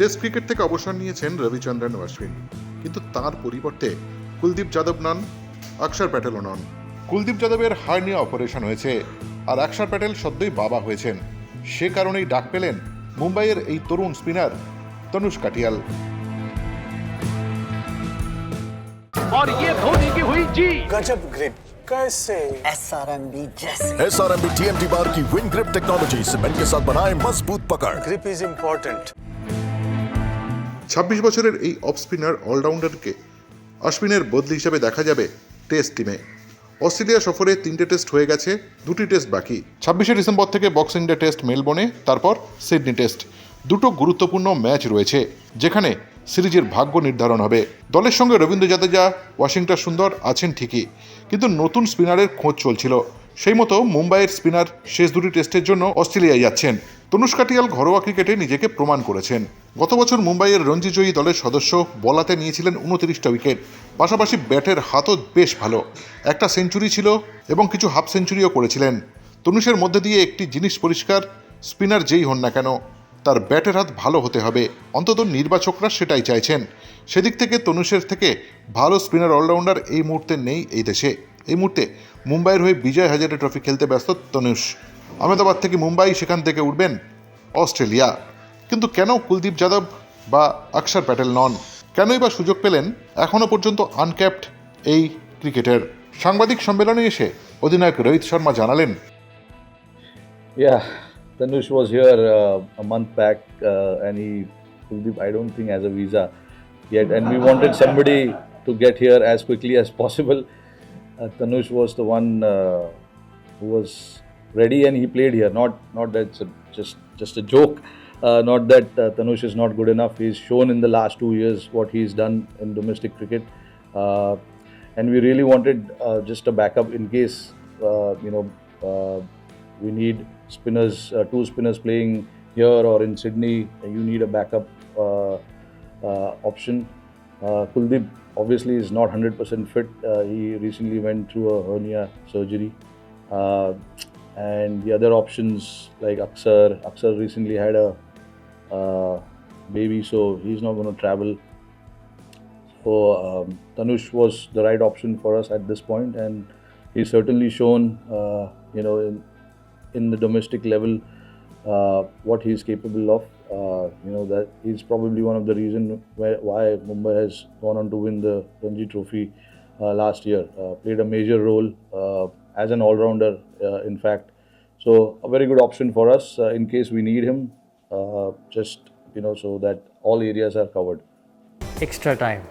Test cricket থেকে অবসর নিয়েছেন রবিচন্দ্রন অশ্বিন, কিন্তু তার পরিবর্তে কুলদীপ যাদব নন, অক্ষর প্যাটেলও নন। কুলদীপ যাদবের হার্নিয়া অপারেশন হয়েছে, আর অক্ষর প্যাটেল সদ্যই বাবা হয়েছেন। সে কারণেই ডাক পেলেন মুম্বাইয়ের এই তরুণ স্পিনার তনুষ কাটিয়াল। और ये धोनी की हुई जी। गजब ग्रिप कैसे SRMB जैसे SRMB TMT बार की विन ग्रिप टेक्नोलॉजी सीमेंट के साथ बनाए मजबूत पकड़। Grip is important. 26 বছরের এই অফ স্পিনার অলরাউন্ডারকে অশ্বিনের বদলি হিসেবে দেখা যাবে টেস্ট টিমে। অস্ট্রেলিয়া সফরে 3টে টেস্ট হয়ে গেছে, 2টি টেস্ট বাকি। 26শে ডিসেম্বর থেকে বক্সিং ডে টেস্ট মেলবোর্নে, তারপর সিডনি টেস্ট। দুটো গুরুত্বপূর্ণ ম্যাচ রয়েছে, যেখানে সিরিজের ভাগ্য নির্ধারণ হবে। দলের সঙ্গে রবীন্দ্র জাদেজা, ওয়াশিংটন সুন্দর আছেন ঠিকই, কিন্তু নতুন স্পিনারের খোঁজ চলছিল। সেই মতো মুম্বাইয়ের স্পিনার শেষ 2টি টেস্টের জন্য অস্ট্রেলিয়ায় যাচ্ছেন। তনুষ কাটিয়াল ঘরোয়া ক্রিকেটে নিজেকে প্রমাণ করেছেন। গত বছর মুম্বাইয়ের রঞ্জিজয়ী দলের সদস্য, বলাতে নিয়েছিলেন 29টা উইকেট, পাশাপাশি ব্যাটের হাতও বেশ ভালো। একটা সেঞ্চুরি ছিল এবং কিছু হাফ সেঞ্চুরিও করেছিলেন। তনুষের মধ্যে দিয়ে একটি জিনিস পরিষ্কার, স্পিনার যেই হন না কেন, তার ব্যাটের হাত ভালো হতে হবে, অন্তত নির্বাচকরা সেটাই চাইছেন। সেদিক থেকে তনুষের থেকে ভালো স্পিনার অলরাউন্ডার এই মুহূর্তে নেই এই দেশে। এই মুহূর্তে মুম্বাইয়ের হয়ে বিজয় হাজারে ট্রফি খেলতে ব্যস্ত তনুষ। আহমেদাবাদ থেকে মুম্বাই, সেখান থেকে উঠবেন অস্ট্রেলিয়া। কিন্তু কেন কুলদীপ যাদব বা অক্ষর প্যাটেল নন? কেনই বা সুযোগ পেলেন এখনও পর্যন্ত আনক্যাপড এই ক্রিকেটার? সাংবাদিক সম্মেলনে এসে অধিনায়ক রোহিত শর্মা জানালেন, Yeah, Tanush was here a month back, and Kuldeep, I don't think has a visa yet, and we wanted somebody to get here as quickly as possible. Tanush was the one who was ready, and he played here. Not that it's just a joke. Not that Tanush is not good enough. He's shown in the last 2 years what he's done in domestic cricket, and we really wanted just a backup in case we need spinners, 2 spinners playing here or in Sydney. You need a backup option. Kuldeep obviously is not 100% fit. He recently went through a hernia surgery. And the other options like Akshar recently had a baby, so he's not going to travel. So Tanush was the right option for us at this point, and he's certainly shown, in the domestic level, what he's capable of. That he's probably one of the reasons why Mumbai has gone on to win the Ranji Trophy last year. Played a major role as an all-rounder, in fact. So a very good option for us in case we need him, so that all areas are covered. Extra time.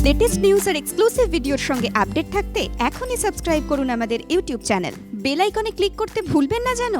Latest news আর exclusive ভিডিওর সঙ্গে update থাকতে এখনই subscribe করুন আমাদের YouTube channel. Bell আইকনে click করতে ভুলবেন না যেন।